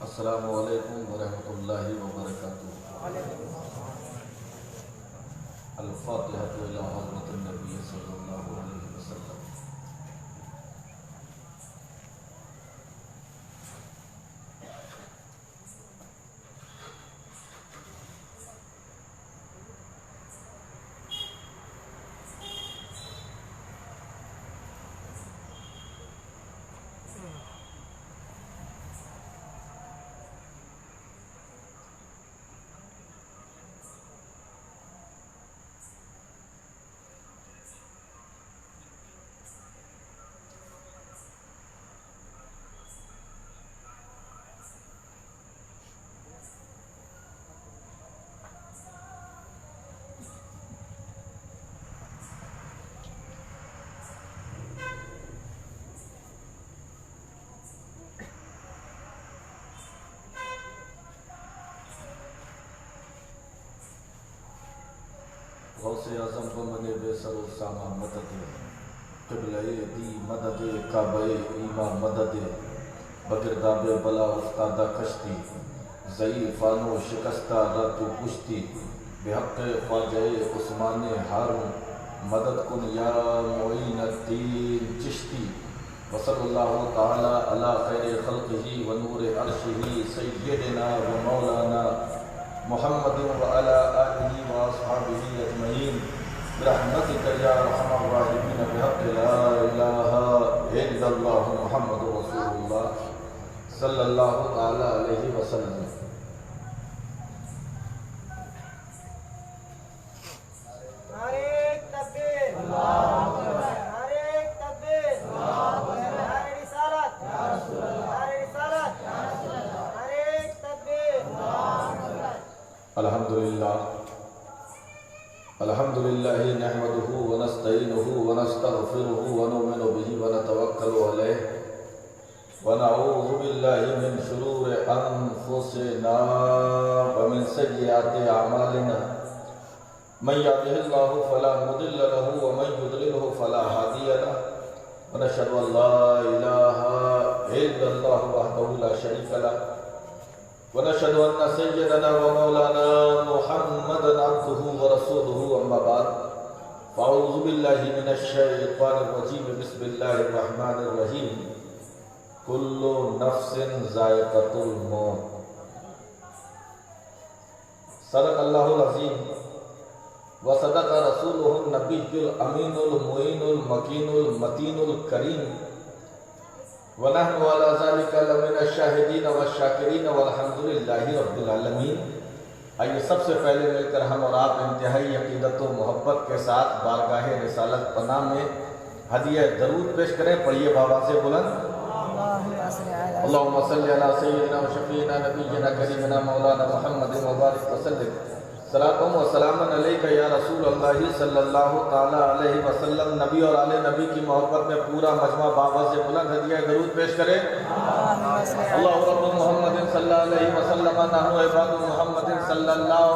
السلام علیکم ورحمۃ اللہ وبرکاتہ۔ الفاتحہ الی حضرت النبی صلی اللہ علیہ وسلم۔ غوث اعظم کو من بے سر و ساما مدد، قبلہ دی مدد، کعبہ ایمان مدد، بگرداب بلا افتادہ کشتی، ضعیفان و شکستہ رت و کشتی، بحق خواجہ عثمان ہارون مدد کن یا معین الدین چشتی۔ وصلی اللہ تعالی علی خیر خلقہ و نور عرشہ سیدنا و مولانا محمد وعلى آلہ واصحابہ اجمعین برحمتک یا ارحم الراحمین بحق لا الہ الا اللہ محمد رسول اللہ صلی اللہ تعالی علیہ وسلم۔ نعرہ تکبیر، اللہ اکبر، نعرہ تکبیر، اللہ اکبر، نعرہ رسالت، یا رسول اللہ، نعرہ رسالت، یا رسول اللہ، نعرہ تکبیر، اللہ اکبر۔ الحمدللہ الحمدللہ نحمده ونستعینه ونستغفره ونؤمن به ونتوکل علیہ ونعوذ باللہ من شرور انفسنا ومن سیئات اعمالنا من یهده اللہ فلا مضل له ومن یضلله فلا هادی له ونشهد ان لا الہ الا اللہ وحدہ لا شریک له ونشهد أن سيدنا ومولانا محمدا عبده ورسوله أما بعد فأعوذ بالله من الشيطان الرجيم بسم الله الرحمن الرحيم كل نفس ذائقة الموت۔ صدق الله العظيم وصدق رسوله النبي الأمين المعين المكين المتين الكريم ونحن على ذلك لمن الشاہدین والشاکرین والحمد للہ رب العالمین۔ آئیے سب سے پہلے مل کر ہم اور آپ انتہائی عقیدت و محبت کے ساتھ بارگاہ رسالت پناہ میں ہدیہ درود پیش کریں۔ پڑھیے بابا سے بلند، اللہم صلی علی سیدنا و شفیعنا نبینا کریمنا مولانا محمد مبارک وسلم۔ صلاۃ و سلام علیکہ یا رسول اللہ صلی اللہ تعالی علیہ وسلم۔ نبی اور آل نبی کی محبت میں پورا مجمع بابا سے بلند ہدیہ درود پیش کرے۔ اللہ رب محمد صلی اللہ علیہ وسلم، نحن عباد محمد صلی اللہ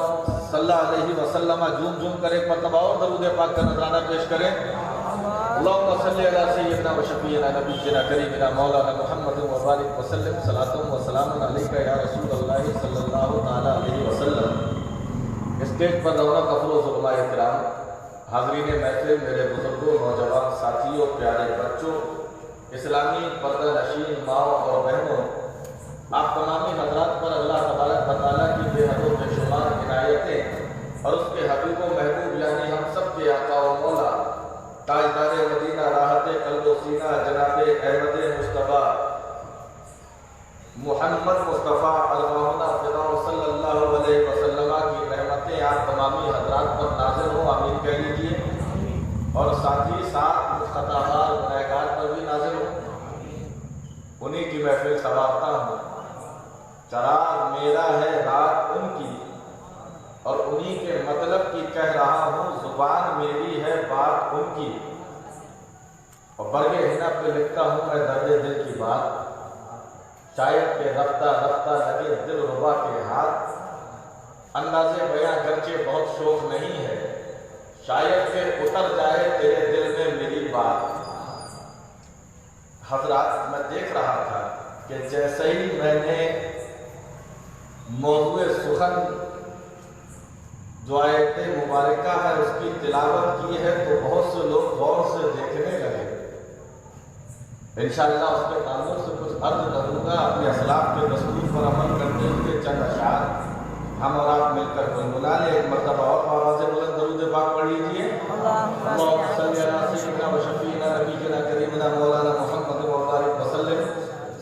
علیہ وسلم۔ جھوم جھوم کر ایک مرتبہ اور درود پاک کا نذرانہ پیش کریں۔ اللہم صلی علی سیدنا و شفیعنا نبینا کریمنا مولانا محمد مبارک وسلم۔ صلاۃ و سلام علیکہ یا رسول اللہ صلی اللہ تعالی علیہ وسلم۔ اسٹیج پر رونق افروز علماء کرام، حاضرین محفل، میرے بزرگوں، نوجوان ساتھیوں، پیارے بچوں، اسلامی پردہ نشین ماؤں اور بہنوں، آپ تمامی حضرات پر اللہ تبارک و تعالیٰ کی بے حد و بے شمار عنایتیں اور اس کے حبیب و محبوب یعنی ہم سب کے آقا و مولا تاجدار مدینہ راحت قلب و سینہ جناب احمد مصطفیٰ محمد مصطفیٰ ارواحنا فدا صلی اللہ علیہ وسلم کی رحمتیں آپ تمامی حضرات پر نازل ہوں، آمین کہہ لیجیے، اور ساتھ ہی ساتھ خطاکار گنہگار پر بھی نازل ہوں۔ انہی کی محفل سنوارتا ہوں، چراغ میرا ہے رات ان کی، اور انہی کے مطلب کی کہہ رہا ہوں، زبان میری ہے بات ان کی، اور برگ ہنا پہ لکھتا ہوں میں درد دل کی بات، شاید کہ رفتہ رفتہ لگے دل ربا کے ہاتھ، انداز بیاں گرچہ بہت شوق نہیں ہے، شاید کہ اتر جائے تیرے دل میں میری بات۔ حضرات میں دیکھ رہا تھا کہ جیسے ہی میں نے موضوع سخن جو آیت مبارکہ ہے اس کی تلاوت کی ہے تو بہت سے لوگ غور سے دیکھنے لگے۔ انشاءاللہ اس کے تعلق سے کچھ عرض کروں گا، اپنے اسلاف کے دستور پر عمل کرتے ہوئے چند اشعار ہم اور آپ مل کر گنگنا لیں۔ ایک مرتبہ اور آواز بلند درود پاک پڑھ لیجیے۔ اللہم صلی علی سیدنا و شفیعنا نبینا کریمنا مولانا محمد مبارک وسلم،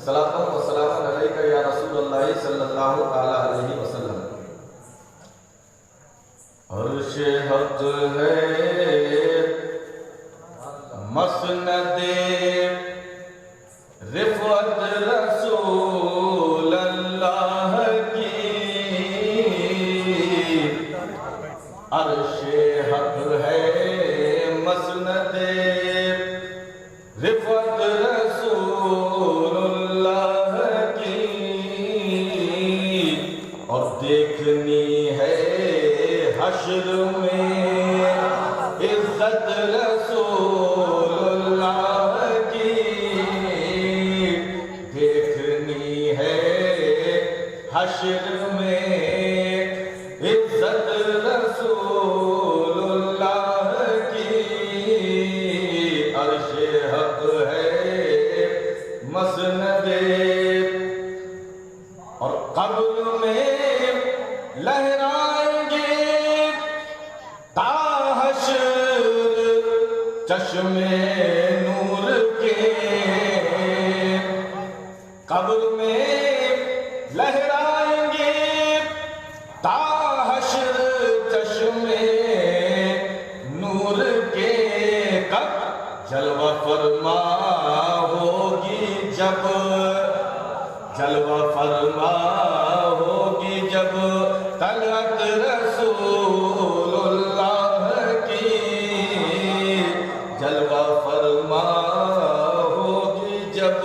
صلاۃ و سلام علیک یا رسول اللہ صلی اللہ تعالی علیہ وسلم۔ عرش حق ہے مسند رفعت رسول اللہ کی، عرش حق ہے مسند رفعت رسول اللہ کی، اور دیکھنی ہے حشر میں عزت رسول اللہ کی، دیکھنی ہے حشر میں عزت رسول اللہ کی، عرش حق ہے مسند، اور قبر میں لہرائیں گے تا حشر چشم نور کے، قبر میں لہرائیں گے تا حشر چشم نور کے، کب جلوہ فرما ہوگی جب، جلوہ فرما ہوگی جب طلعت رسول اللہ کی، جلوہ فرما ہوگی جب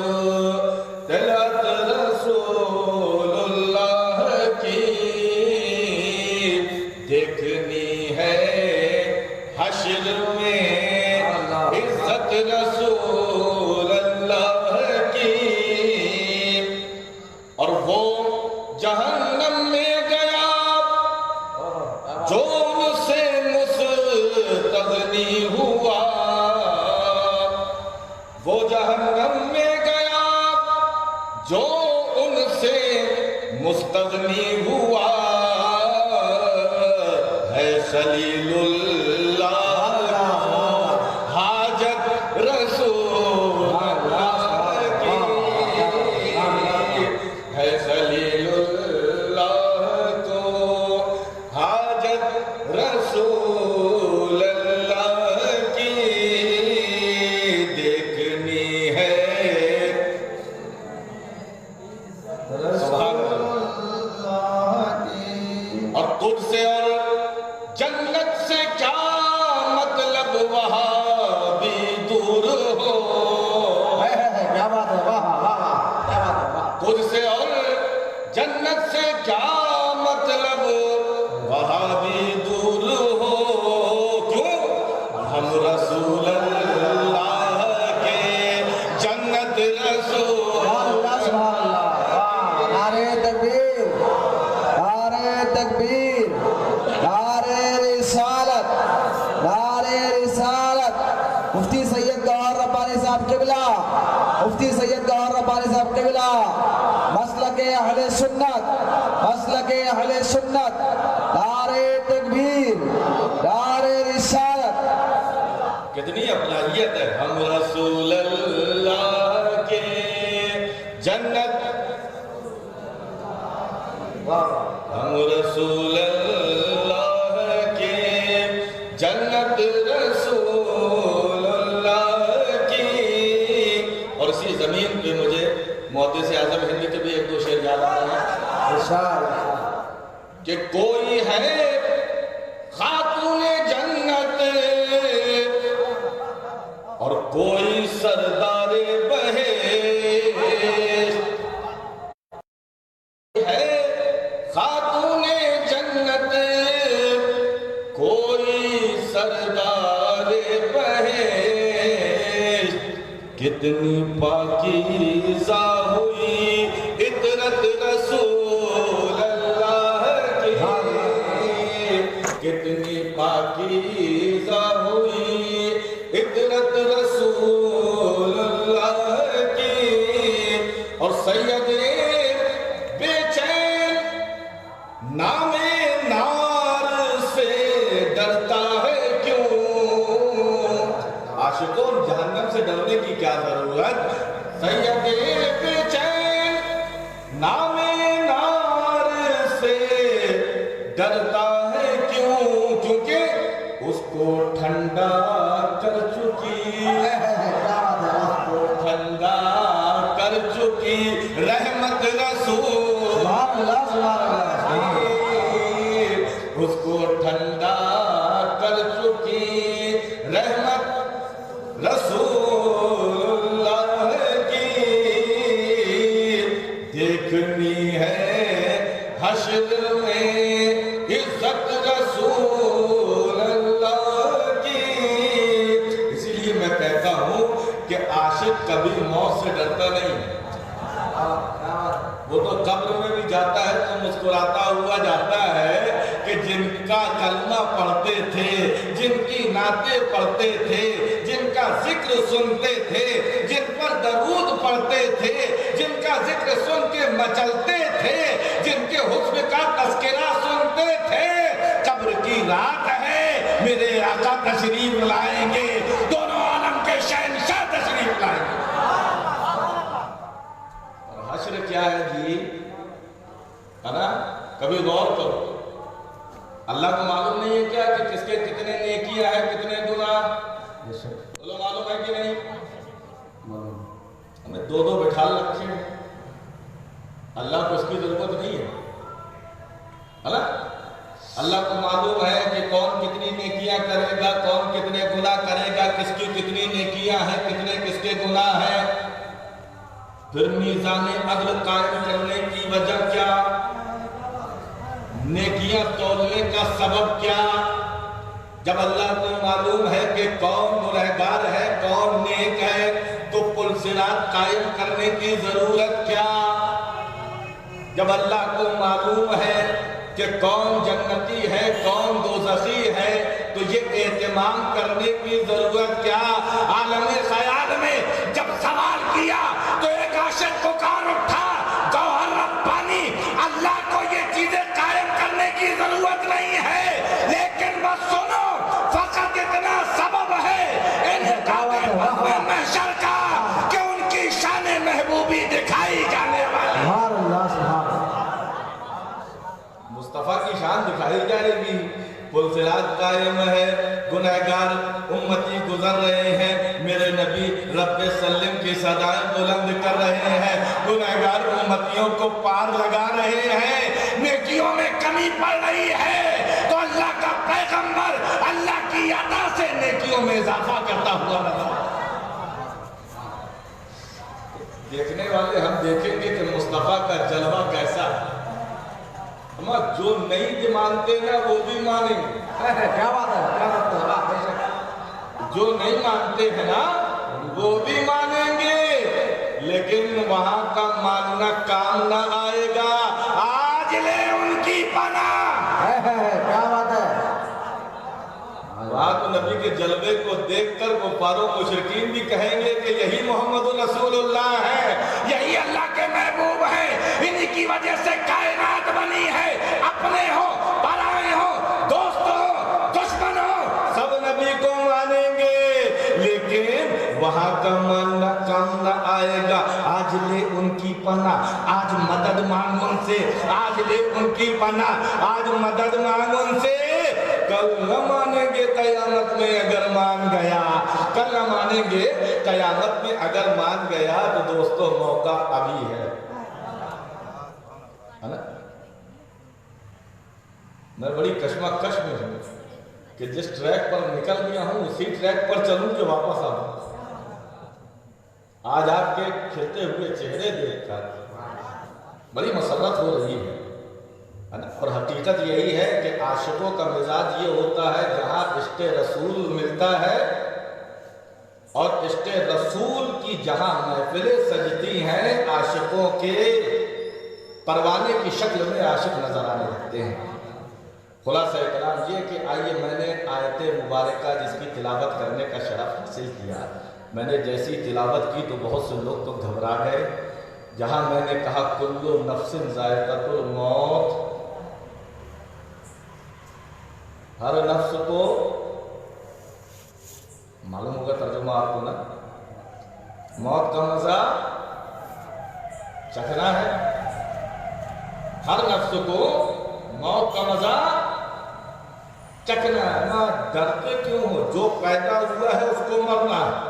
طلعت رسول اللہ کی، دیکھنی ہے حشر میں عزت رسول اللہ کی، اور وہ جہنم میں گیا جو ان سے مستغنی ہوا، وہ جہنم میں گیا جو ان سے مستغنی ہوا، ہے خلیل اللہ حاجت رسول اللہ کی، ہے خلیل اللہ تو حاجت رسول اللہ کی، دیکھنی ہے سبحان اللہ، اور تجھ سے اور جنت سے کیا مطلب وہاں بھی دور ہو، کیا بات ہے، واہ واہ کیا بات ہے، تجھ سے اور جنت سے کیا مطلب وہاں بھی دور ہو، کیوں ہم رسول اللہ کے جنت رسول اللہ سبحان اللہ، نعرہ تکبیر، نعرہ تکبیر، نعرہ رسالت، نعرہ رسالت، مفتی سید گوہر ربانی صاحب قبلہ، مفتی سید گوہر ربانی صاحب قبلہ، مسلک اہل سنت، مسلک اہل سنت، نعرہ تکبیر، نعرہ رسالت، کتنی افضلیت ہے، ہم رسول اللہ کے جنت، ہم رسول اللہ کے جنت رسول اللہ کی، اور اسی زمین پہ مجھے محدث اعظم ہند کے بھی ایک دو شعر یاد آ رہے ہیں کہ کوئی ہے خاتون جنت اور کوئی سردار بہشت، ہے خاتون جنت کوئی سردار بہشت، کتنی پاکیزہ ہوئی عطرت رسول اللہ اور سید بے چین نامے نار سے ڈرتا ہے کیوں؟ عاشقوں جہنم سے ڈرنے کی کیا ضرورت؟ سید بے چین نامے نار سے ڈرتا ہے کیوں؟ کیونکہ اس کو ٹھنڈا کر چکی رحمت رسول، اس کو ٹھنڈا کر چکی رحمت رسول اللہ کی، دیکھنی ہے حشر میں عزت رسول اللہ کی۔ اسی لیے میں کہتا ہوں کہ عاشق کبھی موت سے ڈرتا نہیں، وہ تو قبر میں بھی جاتا ہے تو مسکراتا ہوا جاتا ہے کہ جن کا کلمہ پڑھتے تھے، جن کی نعتیں پڑھتے تھے، جن کا ذکر سنتے تھے، جن پر درود پڑھتے تھے، جن کا ذکر سن کے مچلتے تھے، جن کے حسن کا تذکرہ سنتے تھے، قبر کی رات ہے میرے آقا تشریف لائیں گے، دونوں عالم کے شہنشاہ تشریف لائیں گے۔ حشر کیا ہے جی؟ ہے نا؟ کبھی غور کرو، اللہ کو معلوم نہیں ہے کیا کہ کس کے کتنے نیکیاں ہیں، کتنے گناہ؟ بولو معلوم ہے کہ نہیں؟ ہمیں دو دو بٹھا رکھے ہیں، اللہ کو اس کی ضرورت نہیں ہے، ہے نا؟ اللہ کو معلوم ہے کہ کون کتنی نیکیاں کرے گا، کون کتنے گناہ کرے گا، کس کی کتنی نیکیاں ہیں، کتنے کس کے گناہ ہیں۔ پھر میزان عدل قائم کرنے کی وجہ کیا؟ نیکیاں تولنے کا سبب کیا؟ جب اللہ کو معلوم ہے کہ کون گنہگار ہے، کون نیک ہے، تو پل صراط قائم کرنے کی ضرورت کیا؟ جب اللہ کو معلوم ہے کہ کون جنتی ہے، کون دوزخی ہے، تو یہ اہتمام کرنے کی ضرورت کیا؟ عالم خیال میں جب سوال کیا تو ایک عاشق پکار اٹھا، گوہر ربانی، اللہ کو یہ چیزیں قائم کرنے کی ضرورت نہیں ہے، لیکن بس سنو، فقط اتنا سبب ہے محشر کا کہ ان کی شان محبوبی دکھائی جانے والی، مصطفیٰ کی شان دکھائی جائے گی۔ پل صراط قائم ہے، گنہگار امتی گزر رہے ہیں، میرے نبی رب سلم کی صدائیں بلند کر رہے ہیں، گنہگار امتیوں کو پار لگا رہے ہیں، نیکیوں میں کمی پڑ رہی ہے تو اللہ کا پیغمبر اللہ کی عطا سے نیکیوں میں اضافہ کرتا ہوا نظر۔ دیکھنے والے ہم دیکھیں گے کہ مصطفیٰ کا جلوہ کیسا ہے، جو نہیں بھی مانتے ہیں وہ بھی مانیں گے، کیا بات ہے، کیا بات ہے، جو نہیں مانتے ہیں نا وہ بھی مانیں گے، لیکن وہاں کا ماننا کام نہ آئے گا۔ آج لے ان کی پناہ، کیا بات ہے۔ وہاں تو نبی کے جلوے کو دیکھ کر کفار و مشرکین بھی کہیں گے کہ یہی محمد رسول اللہ ہے، یہی اللہ کے محبوب ہیں، انہی کی وجہ سے کائنات بنی ہے، اپنے ہو، پرائے ہو، دوست ہو، دشمن ہو، سب نبی کو مانیں گے، لیکن وہاں کا ماننا کام نہ آئے گا۔ آج لے ان کی پناہ، آج مدد مانگ ان سے، آج لے ان کی پناہ، آج مدد مانگ ان سے، کل نہ مانیں گے قیامت میں اگر مان گیا، کل نہ مانیں گے قیامت میں اگر مان گیا، تو دوستو موقع ابھی ہے نا؟ میں بڑی کشمکش میں ہوں کہ جس ٹریک پر نکل گیا ہوں اسی ٹریک پر چلوں کہ واپس آؤں۔ آج آپ کے کھلتے ہوئے چہرے دیکھ کر بڑی مسرت ہو رہی ہے، اور حقیقت یہی ہے کہ عاشقوں کا مزاج یہ ہوتا ہے، جہاں عشق رسول ملتا ہے اور عشق رسول کی جہاں محفلیں سجتی ہیں، عاشقوں کے پروانے کی شکل میں عاشق نظر آنے لگتے ہیں۔ خلاصہ کلام یہ کہ آئیے، میں نے آیت مبارکہ جس کی تلاوت کرنے کا شرف حاصل کیا، میں نے جیسی تلاوت کی تو بہت سے لوگ تو گھبرا گئے، جہاں میں نے کہا کلو نفس ذائقۃ الموت، ہر نفس کو، معلوم ہوگا ترجمہ آپ کو نا، موت کا مزہ چکھنا ہے، ہر نفس کو موت کا مزہ چکھنا ہے۔ نہ ڈرتے کیوں ہو؟ جو پیدا ہوا ہے اس کو مرنا ہے۔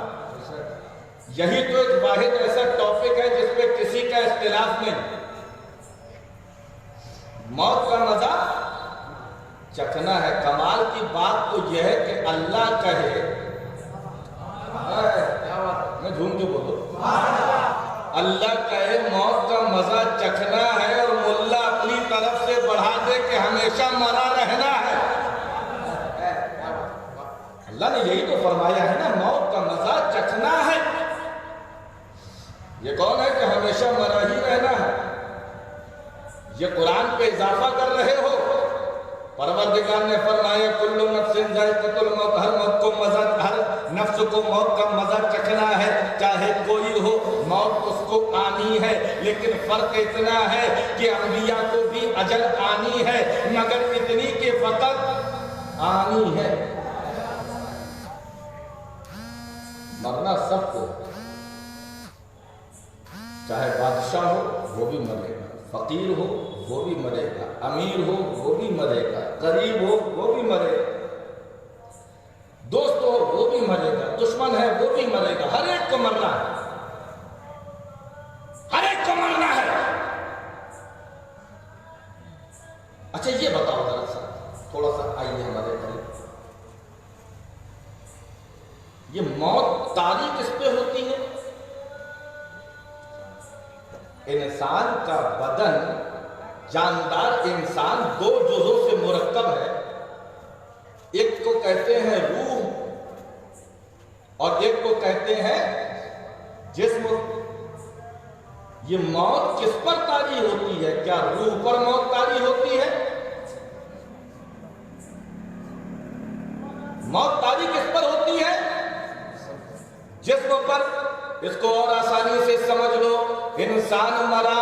یہی تو ایک واحد ایسا ٹاپک ہے جس پہ کسی کا اختلاف نہیں۔ موت کا مزہ چکھنا ہے۔ کمال کی بات تو یہ ہے کہ اللہ کہے، میں جھوم کے بولو، اللہ کہے موت کا مزہ چکھنا ہے اور ملا اپنی طرف سے بڑھا دے کہ ہمیشہ مرا رہنا ہے۔ اللہ نے یہی تو فرمایا ہے نا، موت کا مزہ چکھنا ہے۔ یہ کون ہے کہ ہمیشہ مرا ہی رہنا ہے؟ یہ قرآن پہ اضافہ کر رہے ہو؟ پروردگار نے فرمایا کل نفس ذائقۃ الموت، ہر نفس کو موت کا مزہ چکھنا ہے، چاہے کوئی ہو، موت اس کو آنی ہے۔ لیکن فرق اتنا ہے کہ انبیاء کو بھی اجل آنی ہے، مگر اتنی کہ فقط آنی ہے۔ مرنا سب کو، چاہے بادشاہ ہو وہ بھی مرے گا، فقیر ہو وہ بھی مرے گا، امیر ہو وہ بھی مرے گا، غریب ہو وہ بھی مرے گا، دوست ہو وہ بھی مرے گا، دشمن ہے وہ بھی مرے گا، ہر ایک کو مرنا ہے، ہر ایک کو مرنا ہے۔ اچھا یہ بتاؤ ذرا سا، تھوڑا سا آئیے ہمارے قریب، یہ موت طاری کس پہ ہوتی ہے؟ انسان کا بدن، جاندار انسان دو جزوں سے مرکب ہے، ایک کو کہتے ہیں روح اور ایک کو کہتے ہیں جسم۔ یہ موت کس پر طاری ہوتی ہے؟ کیا روح پر موت طاری ہوتی ہے؟ موت طاری کس پر ہوتی ہے؟ جسم پر۔ اس کو اور آسانی سے سمجھ لو، انسان مرا،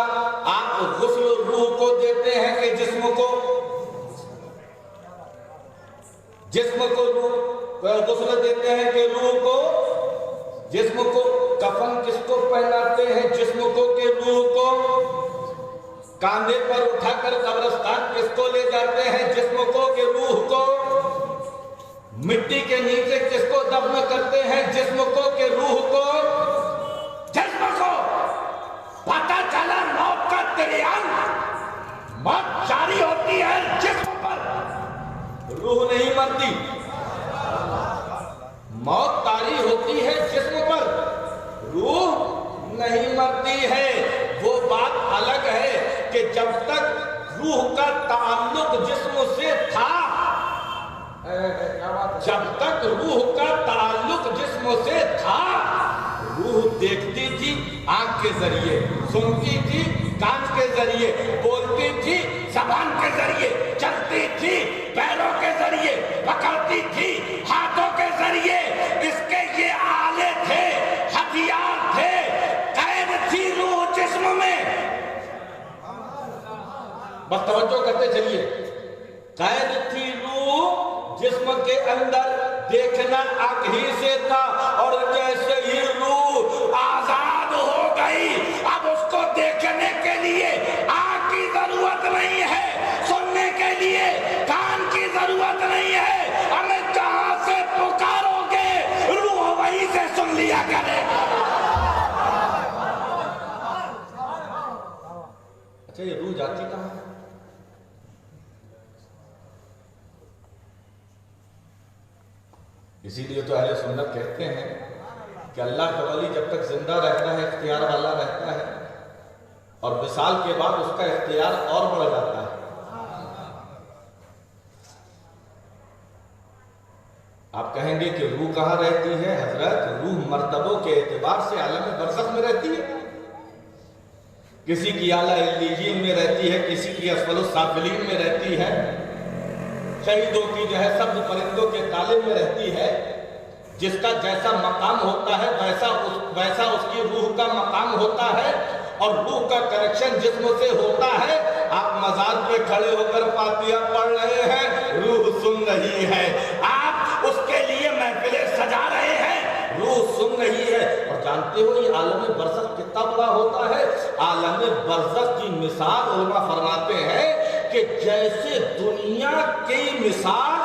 آپ غسل روح کو دیتے ہیں کہ جسم کو غسل دیتے ہیں کہ روح کو؟ جسم کو۔ کفن کس کو پہناتے ہیں؟ جسم کو کہ روح کو؟ کاندھے پر اٹھا کر قبرستان کس کو لے جاتے ہیں؟ جسم کو کہ روح کو؟ مٹی کے نیچے کس کو دفن کرتے ہیں؟ جسم کو کہ روح کو؟ جسم کو۔ پتہ چلا موت کا تریان، موت جاری ہوتی ہے جسم پر، روح نہیں مرتی۔ موت طاری ہوتی ہے جسم پر، روح نہیں مرتی ہے۔ وہ بات الگ ہے کہ جب تک روح کا تعلق جسم سے تھا، جب تک روح کا تعلق جسم سے تھا، روح دیکھتی تھی آنکھ کے ذریعے، سنتی تھی کان کے ذریعے، بولتی تھی زبان کے ذریعے، چلتی تھی پیروں کے ذریعے، پکڑتی تھی ہاتھوں کے ذریعے۔ اس کے یہ آلے تھے، ہتھیار تھے، قید تھی روح جسم میں۔ بس توجہ کرتے چلیے، قید تھی روح جسم کے اندر، دیکھنا آنکھ ہی سے تھا، اور جیسے ہی روح آزاد ہو گئی، اب اس کو دیکھنے کے لیے آنکھ کی ضرورت نہیں ہے، سننے کے لیے کان کی ضرورت نہیں ہے۔ ہمیں جہاں سے پکارو گے روح وہیں سے سن لیا کرے گا۔ اچھا یہ روح جاتی کہاں ہے؟ اسی لیے تو اہل سنت کہتے ہیں کہ اللہ کا ولی جب تک زندہ رہتا ہے اختیار والا رہتا ہے، اور وصال کے بعد اس کا اختیار اور بڑھ جاتا ہے۔ آپ کہیں گے کہ روح کہاں رہتی ہے؟ حضرت روح مرتبوں کے اعتبار سے عالم برزخ میں رہتی ہے، کسی کی اعلیٰ علیین میں رہتی ہے، کسی کی اسفل السافلین میں رہتی ہے، شہیدوں کی جو ہے سبز پرندوں کے تالے میں رہتی ہے۔ جس کا جیسا مقام ہوتا ہے ویسا اس کی روح کا مقام ہوتا ہے۔ اور روح کا کنیکشن جسم سے ہوتا ہے. آپ مزار پہ کھڑے ہو کر فاتحہ پڑھ رہے ہیں، روح سن رہی ہے. آپ اس کے لیے محفلیں سجا رہے ہیں، روح سن رہی ہے. اور جانتے ہو یہ عالم برزخ کتنا بڑا ہوتا ہے؟ عالم برزخ کی مثال علماء فرماتے ہیں کہ جیسے دنیا کی مثال،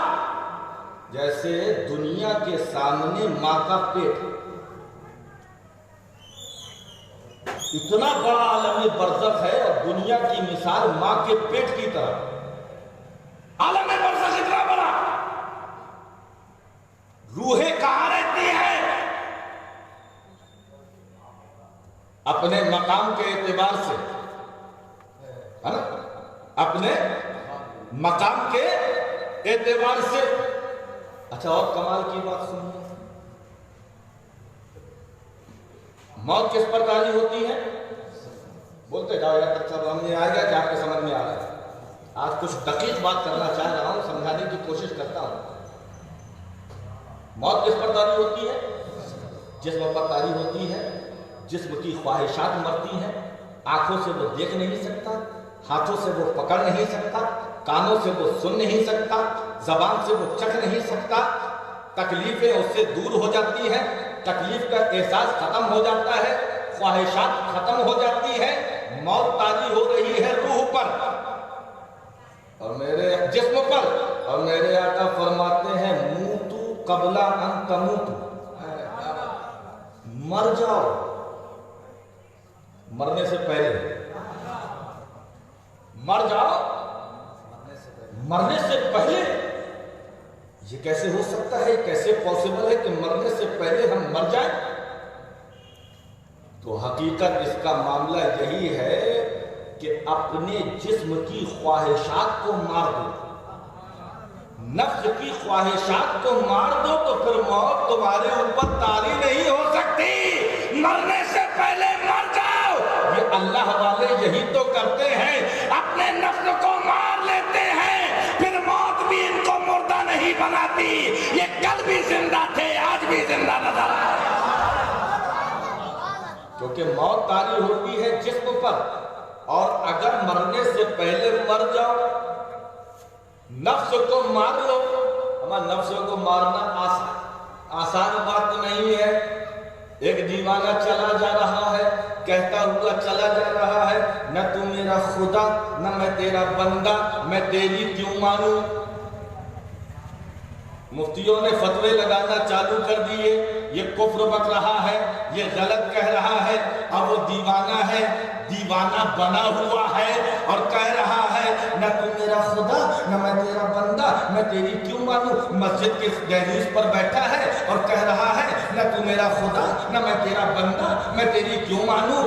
جیسے دنیا کے سامنے ماں کا پیٹ، اتنا بڑا عالم برزخ ہے اور دنیا کی مثال ماں کے پیٹ کی طرح. عالم برزخ اتنا بڑا. روحیں کہاں رہتی ہیں؟ اپنے مقام کے اعتبار سے، ہے نا، اپنے مقام کے اعتبار سے. اچھا اور کمال کی بات سنیے، موت کس پر طاری ہوتی ہے؟ بولتے جاؤ یار، اچھا سمجھ میں آ گیا کہ آپ کے سمجھ میں آ رہا ہے؟ آج کچھ دقیق بات کرنا چاہ رہا ہوں، سمجھانے کی کوشش کرتا ہوں. موت کس پر طاری ہوتی ہے؟ جسم پر طاری ہوتی ہے. جسم کی خواہشات مرتی ہیں. آنکھوں سے وہ دیکھ نہیں سکتا، ہاتھوں سے وہ پکڑ نہیں سکتا، کانوں سے وہ سن نہیں سکتا، زبان سے وہ چکھ نہیں سکتا. تکلیفیں اس سے دور ہو جاتی ہیں، تکلیف کا احساس ختم ہو جاتا ہے، خواہشات ختم ہو جاتی ہے. موت طاری ہو رہی ہے روح پر اور میرے جسم پر. اور میرے آقا فرماتے ہیں موتو قبل ان تموتو، مر جاؤ مرنے سے پہلے. مر جاؤ مرنے سے پہلے. یہ کیسے ہو سکتا ہے؟ کیسے پاسبل ہے کہ مرنے سے پہلے ہم مر جائیں؟ تو حقیقت اس کا معاملہ یہی ہے کہ اپنے جسم کی خواہشات کو مار دو، نفس کی خواہشات کو مار دو، تو پھر موت تمہارے اوپر طاری نہیں ہو سکتی. مرنے سے پہلے مر جاؤ. یہ اللہ والے یہی تو کرتے ہیں، اپنے نفس کو مار لیتے ہیں، پھر موت بھی ان کو مردہ نہیں بناتی. یہ کل بھی زندہ تھے، آج بھی زندہ نظر آئے. کیونکہ موت طاری ہوتی ہے جسم پر، اور اگر مرنے سے پہلے مر جاؤ، نفس کو مار لو. ہمارا نفس کو مارنا آسان بات نہیں ہے. ایک دیوانہ چلا جا رہا ہے، کہتا ہوا چلا جا رہا ہے، نہ تو میرا خدا نہ میں تیرا بندہ، میں تیری کیوں مانوں. مفتیوں نے فتوے لگانا چالو کر دیے، یہ کفر بک رہا ہے، یہ غلط کہہ رہا ہے. اب وہ دیوانہ ہے، دیوانہ بنا ہوا ہے اور کہہ رہا ہے نہ تو میرا خدا نہ میں تیرا بندہ، میں تیری کیوں مانوں. مسجد کے دہلیز پر بیٹھا ہے اور کہہ رہا ہے نہ تو میرا خدا نہ میں تیرا بندہ، میں تیری کیوں مانوں.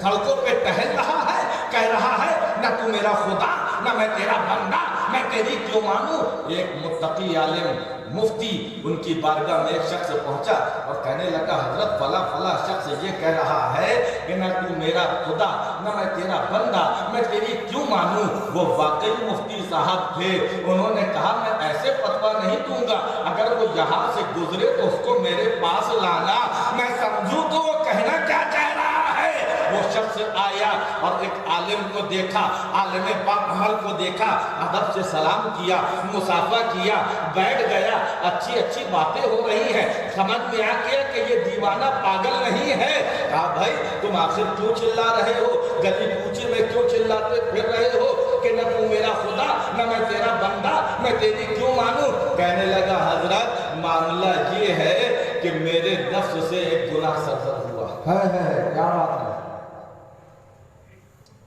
سڑکوں پہ ٹہل رہا ہے، کہہ رہا ہے نہ تو میرا خدا نہ میں تیرا بندہ، میں تیری کیوں مانوں. ایک متقی عالم مفتی ان کی بارگاہ میں ایک شخص پہنچا اور کہنے لگا حضرت فلاں فلاں شخص یہ کہہ رہا ہے کہ نہ تو میرا خدا نہ میں تیرا بندہ، میں تیری کیوں مانوں. وہ واقعی مفتی صاحب تھے. انہوں نے کہا میں ایسے فتویٰ نہیں دوں گا، اگر وہ یہاں سے گزرے تو اس کو میرے پاس لانا، میں سمجھوں تو وہ کہنا کیا چاہ رہا ہے. وہ شخص آیا اور ایک عالم کو دیکھا، عالم باعمل کو دیکھا، ادب سے سلام کیا، مصافحہ کیا، بیٹھ گیا. اچھی اچھی باتیں ہو رہی ہیں. سمجھ میں آ گیا کہ یہ دیوانہ پاگل نہیں ہے. کہا بھائی تم آخر کیوں چلا رہے ہو، گلی کوچے میں کیوں چلاتے پھر رہے ہو کہ نہ تو میرا خدا نہ میں تیرا بندہ، میں تیری کیوں مانوں. کہنے لگا حضرت معاملہ یہ ہے کہ میرے نفس سے ایک گناہ سرزد ہوا ہے. کیا بات ہے؟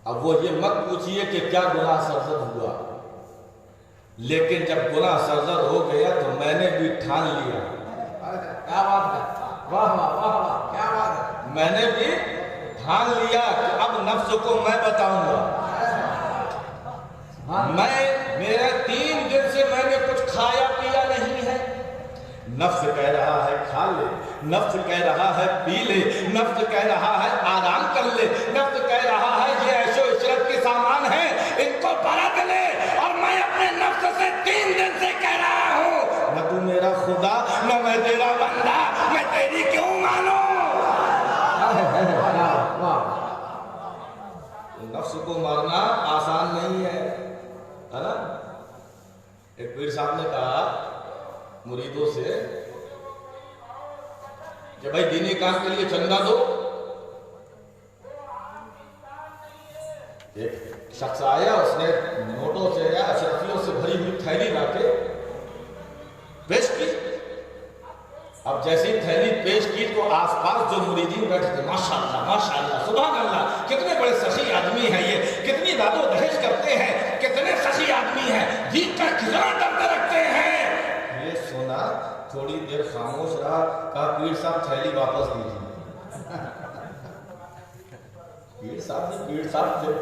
اب وہ یہ مت پوچھئے کہ کیا گناہ سرزد ہوا، لیکن جب گناہ سرزد ہو گیا تو میں نے بھی ٹھان لیا. کیا بات ہے؟ واہ واہ واہ واہ، کیا بات ہے. میں نے بھی ٹھان لیا کہ اب نفس کو میں بتاؤں گا. میرے 3 دن سے میں نے کچھ کھایا پیا نہیں ہے. نفس کہہ رہا ہے کھا لے، نفس کہہ رہا ہے پی لے، نفس کہہ رہا ہے آرام کر لے، نفس کہہ رہا ہے یہ عیش و عشرت کے سامان ہیں، ان کو برت لے. اور میں اپنے نفس سے 3 دن سے کہہ رہا ہوں نہ تو میرا خدا نہ میں تیرا بندہ، میں تیری کیوں مانوں. نفس کو مارنا آسان نہیں ہے نا؟ ایک پیر صاحب نے کہا مریدوں سے کہ بھائی دینی کام کے لیے چندہ دو. ایک شخص آیا, اس نے نوٹوں سے یا اشرفیوں سے بھری ہوئی تھیلی لا کے پیش کی. اب جیسی تھیلی پیش کی تو آس پاس جو مریدین بیٹھے تھے, ماشاءاللہ سبحان اللہ, کتنے بڑے سخی آدمی ہیں یہ, کتنی داد و دہیج کرتے ہیں, کتنے سخی آدمی ہیں, دیکھ کر کتنا ڈرتے رکھتے ہیں. یہ سنا, تھوڑی دیر خاموش رہا, کہا پیر صاحب تھیلی واپس دیجیے. پیر صاحب تھے,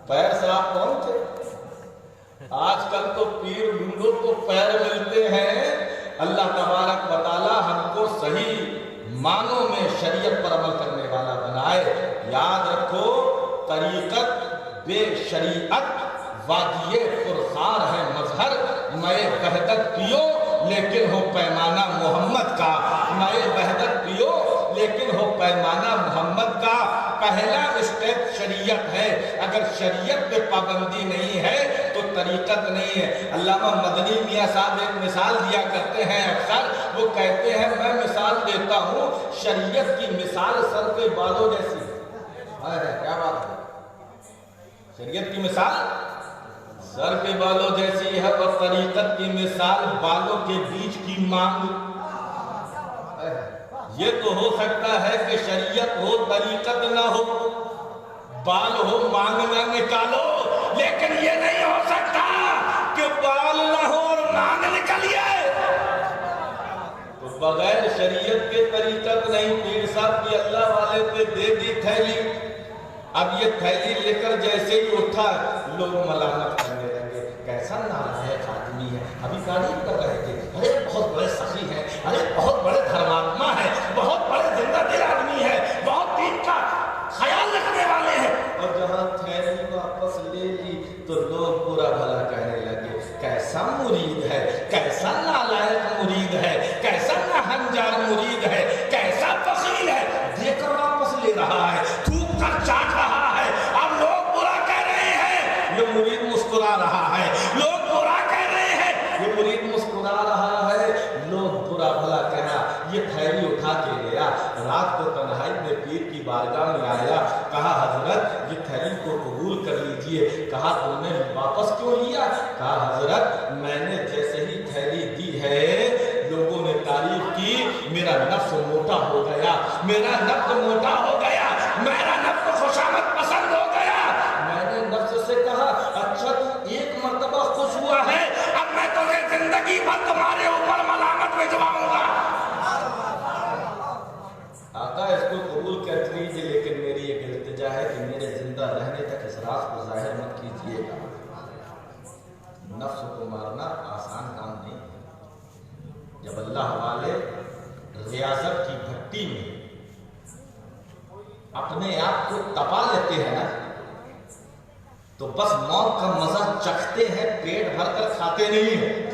پیر صاحب کون تھے؟ آج کل تو پیر لنگوں کو پیر ملتے ہیں. اللہ تبارک و تعالی ہم کو صحیح معنوں میں شریعت پر عمل کرنے والا بنائے. یاد رکھو, طریقت بے شریعت وادی پرخار ہے مظہر, میں وحدت پیو لیکن ہو پیمانہ محمد کا, میں وحدت پیو لیکن ہو پیمانہ محمد کا. پہلا اسٹیپ شریعت ہے, اگر شریعت پہ پابندی نہیں ہے تو طریقت نہیں ہے. علامہ مدنی میاں صاحب ایک مثال دیا کرتے ہیں اکثر, وہ کہتے ہیں میں مثال دیتا ہوں, شریعت کی مثال سر کے بالوں جیسی ہے. کیا بات ہے, شریعت کی مثال سر کے بالوں جیسی ہے, اور طریقت کی مثال بالوں کے بیچ کی مانگ. یہ تو ہو سکتا ہے کہ شریعت ہو طریقت نہ ہو, بال ہو مانگ نہ نکالو, لیکن یہ نہیں ہو سکتا کہ بال نہ ہو اور مانگ نکلیے. تو بغیر شریعت کے طریقت نہیں. پیر صاحب کی اللہ والے پہ دے دی تھیلی. اب یہ تھیلی لے کر جیسے ہی اٹھا, لوگ ملامت کرنے لگے, کیسا نالائق آدمی ہے. ابھی تعریف کر رہے تھے, ارے بہت بڑے سخی ہیں, ارے بہت بڑے دھرماتما ہیں, بہت بڑے زندہ دل آدمی ہیں, بہت دین کا خیال رکھنے والے ہیں. اور جہاں تھیلی واپس لے لی تو لوگ برا بھلا کہنے لگے, کیسا مرید ہے, کیسا نالائق مرید ہے, کیسا ناہنجار مرید ہے, کیسا بخیل ہے, دے کر واپس لے رہا ہے, تھوک کر چاٹ رہا ہے. اب لوگ برا کہہ رہے ہیں, یہ مرید مسکرا رہا ہے. لوگ برا کہہ رہے ہیں, یہ مرید مسکرا رہا ہے. لوگ برا بھلا کہنا. یہ تھیلی اٹھا کے گیا, رات کو تنہائی میں پیر کی بارگاہ میں آیا, کہا حضرت یہ تھیلی کو قبول کر لیجئے. کہا تم نے واپس کیوں لیا؟ کہا حضرت میں نے جیسے ہی تھیلی دی ہے لوگوں نے تعریف کی, میرا نفس موٹا ہو گیا, میرا نفس موٹا ہو گیا, میرا نفس خوشامد پسند ہو گیا. میں نے نفس سے کہا اچھا تو ایک مرتبہ خوش ہوا ہے, اب میں تمہیں زندگی بھر تمہارے اوپر ملامت بھجواؤں گا. آقا اس کو قبول کر لیجیے, لیکن میری ایک التجا ہے کہ میرے زندہ رہنے تک اس راز کو ظاہر مت کیجیے گا. نفس کو مارنا آسان کام نہیں ہے. جب اللہ والے ریاضت کی بھٹی میں اپنے آپ کو تپا لیتے ہیں نا, تو بس موت کا مزہ چکھتے ہیں, پیٹ بھر کر کھاتے نہیں ہیں.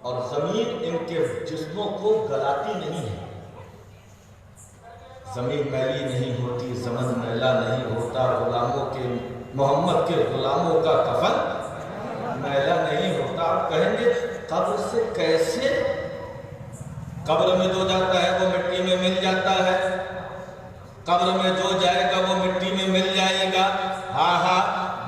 اور زمین ان کے جسموں کو گلاتی نہیں ہے. زمین میلی نہیں ہوتی, زمن میلا نہیں ہوتا, غلاموں کے محمد کے غلاموں کا کفن میلا نہیں ہوتا. آپ کہیں گے قبر سے کیسے؟ قبر میں جو جاتا ہے وہ مٹی میں مل جاتا ہے, قبر میں جو جائے گا وہ مٹی میں مل جائے گا. ہاں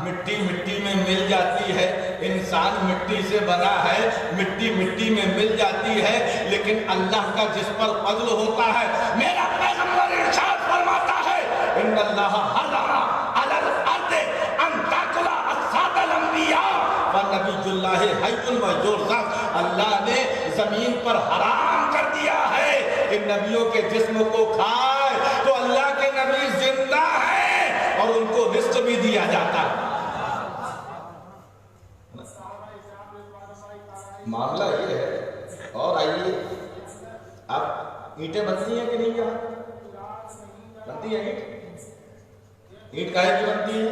مٹی میں مل جاتی ہے, انسان مٹی سے بنا ہے, مٹی میں مل جاتی ہے, لیکن اللہ کا جس پر فضل ہوتا ہے. میرا پیغمبر ارشاد فرماتا ہے ان اللہ حرم علی الارض ان تاکل اجساد الانبیاء ونبی اللہ حی و یرزق. اللہ نے زمین پر حرام کر دیا ہے کہ نبیوں کے جسم کو کھائے, تو اللہ کے نبی زندہ ہیں اور ان کو رزق بھی دیا جاتا ہے. معاملہ یہ ہے. اور آئیے, اب اینٹیں بنتی ہیں کہ نہیں؟ یہاں بنتی ہیں اینٹ. اینٹ کاہے کی بنتی ہے؟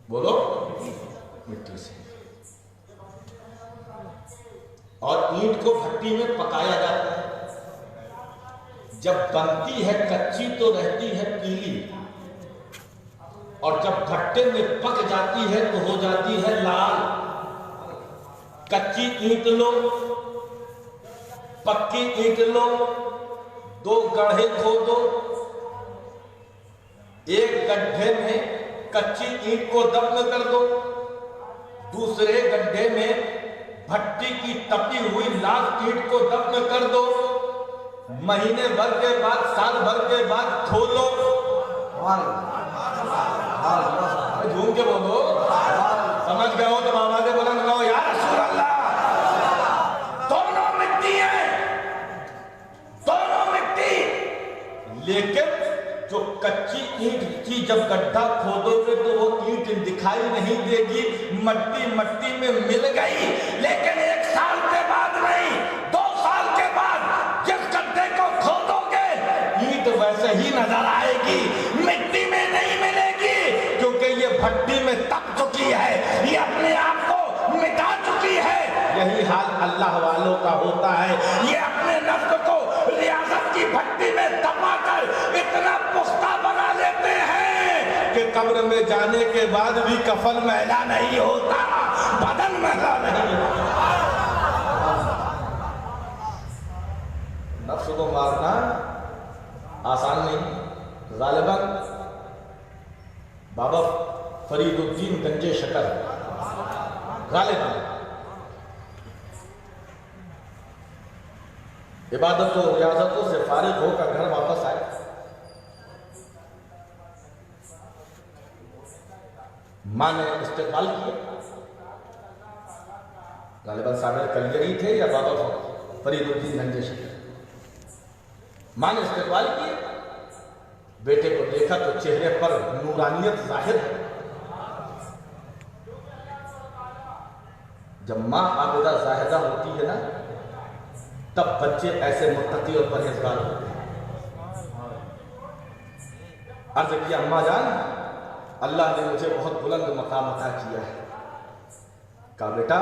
بولو, مٹی سے. اور اینٹ کو بھٹی میں پکایا جاتا ہے. جب بنتی ہے کچی تو رہتی ہے پیلی، اور جب بھٹے میں پک جاتی ہے تو ہو جاتی ہے لال۔ کچی اینٹ لو، پکی اینٹ لو، دو گڑھے کھودو، ایک گڈھے میں کچی اینٹ کو دفن کر دو، دوسرے گڈھے میں بھٹی کی تپی ہوئی لال اینٹ کو دفن کر دو، مہینے بھر کے بعد، سال بھر کے بعد کھولو، جھوم کے بولو، سمجھ گئے ہو تو آوازیں بلند کرو یا رسول اللہ۔ دونوں مٹی ہیں، دونوں مٹی، لیکن جو کچی اینٹ کی جب گڈھا کھودو گے تو وہ اینٹ دکھائی نہیں دے گی، مٹی مٹی میں مل گئی، لیکن 1 سال کے بعد نہیں، 2 سال کے بعد جس گڈھے کو کھودو گے اینٹ ویسے ہی نظر آئے گی، مٹی میں نہیں ملے گی، کیونکہ یہ بھٹی میں تپ چکی ہے، یہ اپنے آپ کو مٹا چکی ہے۔ یہی حال اللہ والوں کا ہوتا ہے، یہ اپنے نفس کو ریاضت کی بھٹی میں دبا کر اتنا پختہ بنا لیتے ہیں کہ قبر میں جانے کے بعد بھی کفن میلا نہیں ہوتا، بدن میلا نہیں ہوتا۔ نفس کو مارنا آسان نہیں، غالباً بابا فرید الدین گنجے شکر غالباً عبادت و ریاضتوں سے فارغ ہو کر گھر واپس آئے، ماں نے استقبال کیا، غالباً صابر کلگری تھے یا بابا فرید الدین گنجے شکر۔ ماں نے استقبال کیا، بیٹے کو دیکھا تو چہرے پر نورانیت ظاہر ہے۔ جب ماں عابدہ زاہدہ ہوتی ہے نا تب بچے ایسے متقی اور پرہیزگار ہوتے ہیں۔ عرض کیا اماں جان اللہ نے مجھے بہت بلند مقام عطا کیا ہے۔ کہا بیٹا